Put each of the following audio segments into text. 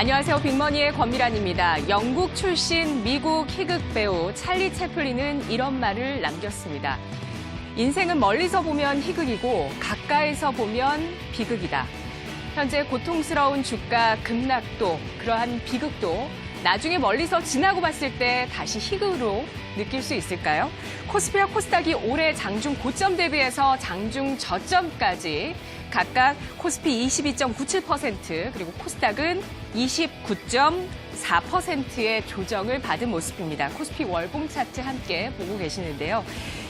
안녕하세요. 빅머니의 권미란입니다. 영국 출신 미국 희극 배우 찰리 채플린은 이런 말을 남겼습니다. 인생은 멀리서 보면 희극이고 가까이서 보면 비극이다. 현재 고통스러운 주가 급락도 그러한 비극도 나중에 멀리서 지나고 봤을 때 다시 희극으로 느낄 수 있을까요? 코스피와 코스닥이 올해 장중 고점 대비해서 장중 저점까지 각각 코스피 22.97% 그리고 코스닥은 29.4%의 조정을 받은 모습입니다. 코스피 월봉 차트 함께 보고 계시는데요.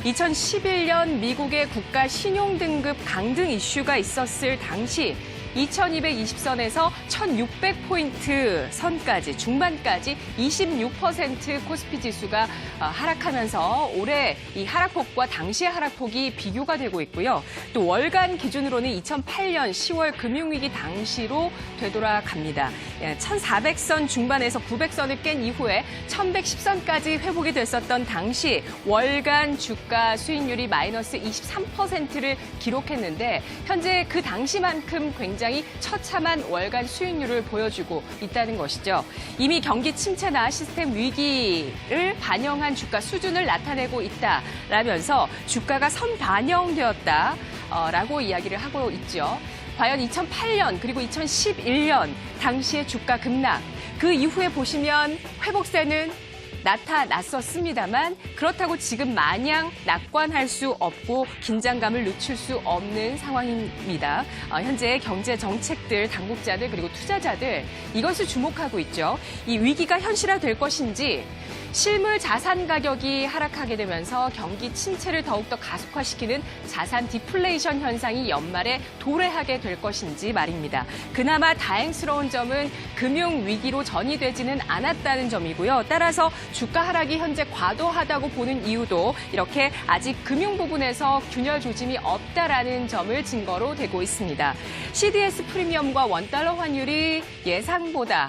2011년 미국의 국가 신용등급 강등 이슈가 있었을 당시 2220선에서 1600포인트 선까지 중반까지 26% 코스피 지수가 하락하면서 올해 이 하락폭과 당시의 하락폭이 비교가 되고 있고요. 또 월간 기준으로는 2008년 10월 금융위기 당시로 되돌아갑니다. 1400선 중반에서 900선을 깬 이후에 1110선까지 회복이 됐었던 당시 월간 주가 수익률이 마이너스 23%를 기록했는데 현재 그 당시만큼 굉장히 처참한 월간 수익률을 보여주고 있다는 것이죠. 이미 경기 침체나 시스템 위기를 반영한 주가 수준을 나타내고 있다라면서 주가가 선반영되었다라고 이야기를 하고 있죠. 과연 2008년 그리고 2011년 당시의 주가 급락, 그 이후에 보시면 회복세는 나타났었습니다만 그렇다고 지금 마냥 낙관할 수 없고 긴장감을 늦출 수 없는 상황입니다. 현재 경제 정책들, 당국자들 그리고 투자자들 이것을 주목하고 있죠. 이 위기가 현실화될 것인지 실물 자산 가격이 하락하게 되면서 경기 침체를 더욱더 가속화시키는 자산 디플레이션 현상이 연말에 도래하게 될 것인지 말입니다. 그나마 다행스러운 점은 금융위기로 전이되지는 않았다는 점이고요. 따라서 주가 하락이 현재 과도하다고 보는 이유도 이렇게 아직 금융 부분에서 균열 조짐이 없다라는 점을 증거로 대고 있습니다. CDS 프리미엄과 원달러 환율이 예상보다,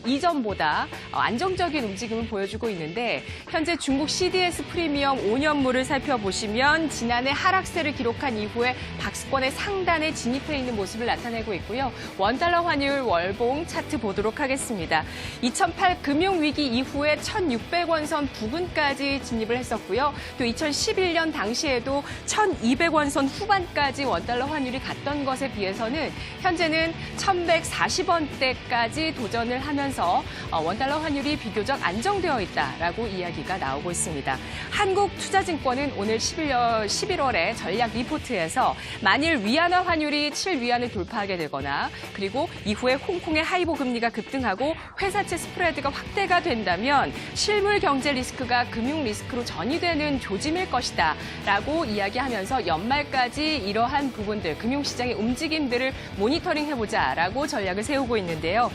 이전보다 안정적인 움직임을 보여주고 있는데 현재 중국 CDS 프리미엄 5년물을 살펴보시면 지난해 하락세를 기록한 이후에 박스권의 상단에 진입해 있는 모습을 나타내고 있고요. 원달러 환율 월봉 차트 보도록 하겠습니다. 2008 금융위기 이후에 1,600원 선 부근까지 진입을 했었고요. 또 2011년 당시에도 1,200원 선 후반까지 원달러 환율이 갔던 것에 비해서는 현재는 1,140원대까지 도전을 하면서 원달러 환율이 비교적 안정되어 있다. 라고 이야기가 나오고 있습니다. 한국투자증권은 오늘 11월에 전략 리포트에서 만일 위안화 환율이 7위안을 돌파하게 되거나 그리고 이후에 홍콩의 하이보 금리가 급등하고 회사채 스프레드가 확대가 된다면 실물 경제 리스크가 금융 리스크로 전이되는 조짐일 것이다 라고 이야기하면서 연말까지 이러한 부분들, 금융시장의 움직임들을 모니터링해보자 라고 전략을 세우고 있는데요.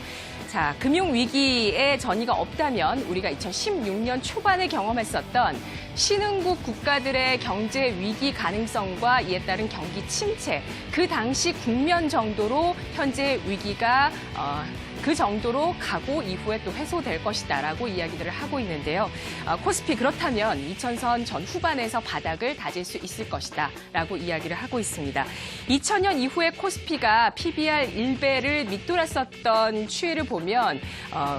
자, 금융위기의 전이가 없다면 우리가 2016년 초반에 경험했었던 신흥국 국가들의 경제 위기 가능성과 이에 따른 경기 침체, 그 당시 국면 정도로 현재 위기가 그 정도로 가고 이후에 또 해소될 것이다라고 이야기들을 하고 있는데요. 코스피 그렇다면 2000선 전 후반에서 바닥을 다질 수 있을 것이다라고 이야기를 하고 있습니다. 2000년 이후에 코스피가 PBR 1배를 밑돌았었던 추이를 보면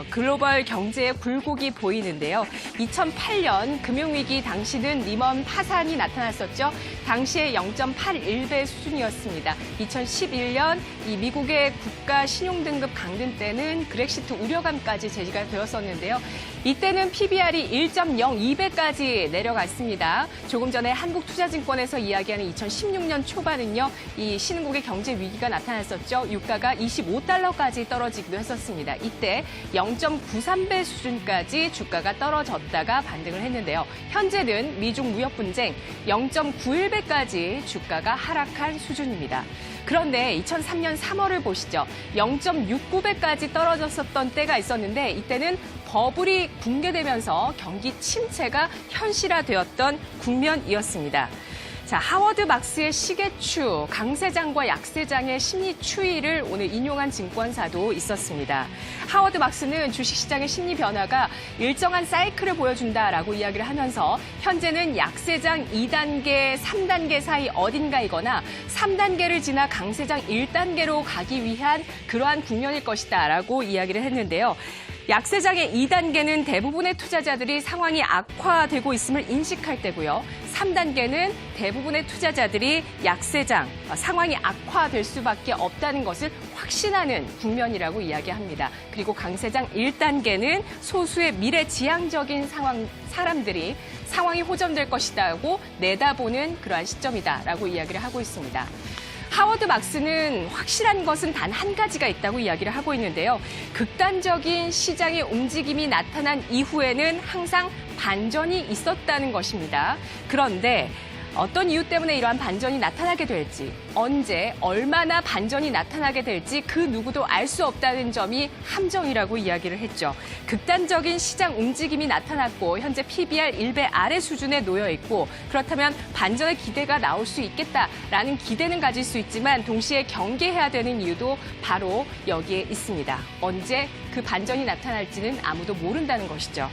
글로벌 경제의 굴곡이 보이는데요. 2008년 금융위기 당시는 리먼 파산이 나타났었죠. 당시에 0.81배 수준이었습니다. 2011년 이 미국의 국가 신용등급 강등 때는 그렉시트 우려감까지 제기가 되었었는데요. 이때는 PBR이 1.02배까지 내려갔습니다. 조금 전에 한국투자증권에서 이야기하는 2016년 초반은요. 이 신흥국의 경제 위기가 나타났었죠. 유가가 25달러까지 떨어지기도 했었습니다. 이때 0.93배 수준까지 주가가 떨어졌다가 반등을 했는데요. 현재는 미중 무역 분쟁 0.91배까지 주가가 하락한 수준입니다. 그런데 2003년 3월을 보시죠. 0.69배까지 떨어졌었던 때가 있었는데 이때는 버블이 붕괴되면서 경기 침체가 현실화되었던 국면이었습니다. 자, 하워드 막스의 시계추, 강세장과 약세장의 심리 추이를 오늘 인용한 증권사도 있었습니다. 하워드 막스는 주식시장의 심리 변화가 일정한 사이클을 보여준다라고 이야기를 하면서 현재는 약세장 2단계, 3단계 사이 어딘가이거나 3단계를 지나 강세장 1단계로 가기 위한 그러한 국면일 것이다라고 이야기를 했는데요. 약세장의 2단계는 대부분의 투자자들이 상황이 악화되고 있음을 인식할 때고요. 3단계는 대부분의 투자자들이 약세장, 상황이 악화될 수밖에 없다는 것을 확신하는 국면이라고 이야기합니다. 그리고 강세장 1단계는 소수의 미래지향적인 사람들이 상황이 호전될 것이다고 내다보는 그러한 시점이다라고 이야기를 하고 있습니다. 하워드 막스는 확실한 것은 단 한 가지가 있다고 이야기를 하고 있는데요. 극단적인 시장의 움직임이 나타난 이후에는 항상 반전이 있었다는 것입니다. 그런데 어떤 이유 때문에 이러한 반전이 나타나게 될지, 언제, 얼마나 반전이 나타나게 될지 그 누구도 알 수 없다는 점이 함정이라고 이야기를 했죠. 극단적인 시장 움직임이 나타났고 현재 PBR 1배 아래 수준에 놓여 있고 그렇다면 반전의 기대가 나올 수 있겠다라는 기대는 가질 수 있지만 동시에 경계해야 되는 이유도 바로 여기에 있습니다. 언제 그 반전이 나타날지는 아무도 모른다는 것이죠.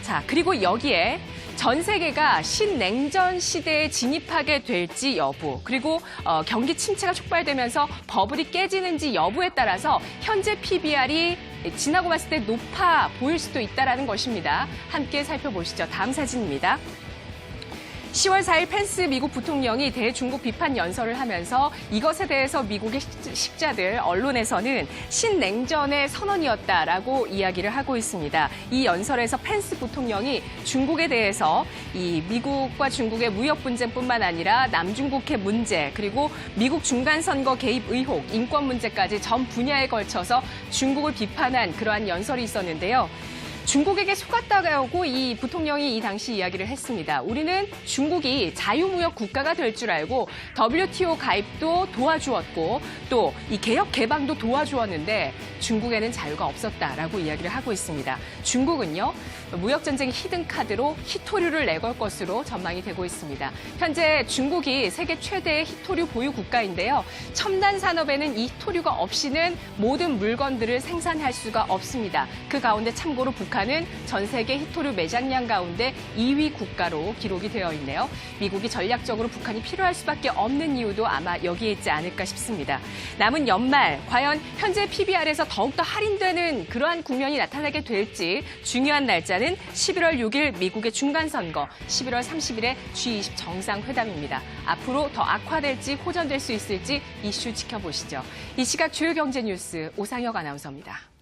자, 그리고 여기에 전 세계가 신냉전 시대에 진입하게 될지 여부, 그리고 경기 침체가 촉발되면서 버블이 깨지는지 여부에 따라서 현재 PBR이 지나고 봤을 때 높아 보일 수도 있다는 것입니다. 함께 살펴보시죠. 다음 사진입니다. 10월 4일 펜스 미국 부통령이 대중국 비판 연설을 하면서 이것에 대해서 미국의 식자들, 언론에서는 신냉전의 선언이었다라고 이야기를 하고 있습니다. 이 연설에서 펜스 부통령이 중국에 대해서 이 미국과 중국의 무역 분쟁뿐만 아니라 남중국해 문제, 그리고 미국 중간선거 개입 의혹, 인권 문제까지 전 분야에 걸쳐서 중국을 비판한 그러한 연설이 있었는데요. 중국에게 속았다고 이 부통령이 이 당시 이야기를 했습니다. 우리는 중국이 자유무역 국가가 될 줄 알고 WTO 가입도 도와주었고 또 이 개혁 개방도 도와주었는데 중국에는 자유가 없었다라고 이야기를 하고 있습니다. 중국은요, 무역전쟁 히든카드로 희토류를 내걸 것으로 전망이 되고 있습니다. 현재 중국이 세계 최대의 희토류 보유 국가인데요. 첨단 산업에는 이 희토류가 없이는 모든 물건들을 생산할 수가 없습니다. 그 가운데 참고로 북한은 전 세계 희토류 매장량 가운데 2위 국가로 기록이 되어 있네요. 미국이 전략적으로 북한이 필요할 수밖에 없는 이유도 아마 여기에 있지 않을까 싶습니다. 남은 연말, 과연 현재 PBR에서 더욱더 할인되는 그러한 국면이 나타나게 될지 중요한 날짜는 11월 6일 미국의 중간선거, 11월 30일에 G20 정상회담입니다. 앞으로 더 악화될지 호전될 수 있을지 이슈 지켜보시죠. 이 시각 주요 경제 뉴스 오상혁 아나운서입니다.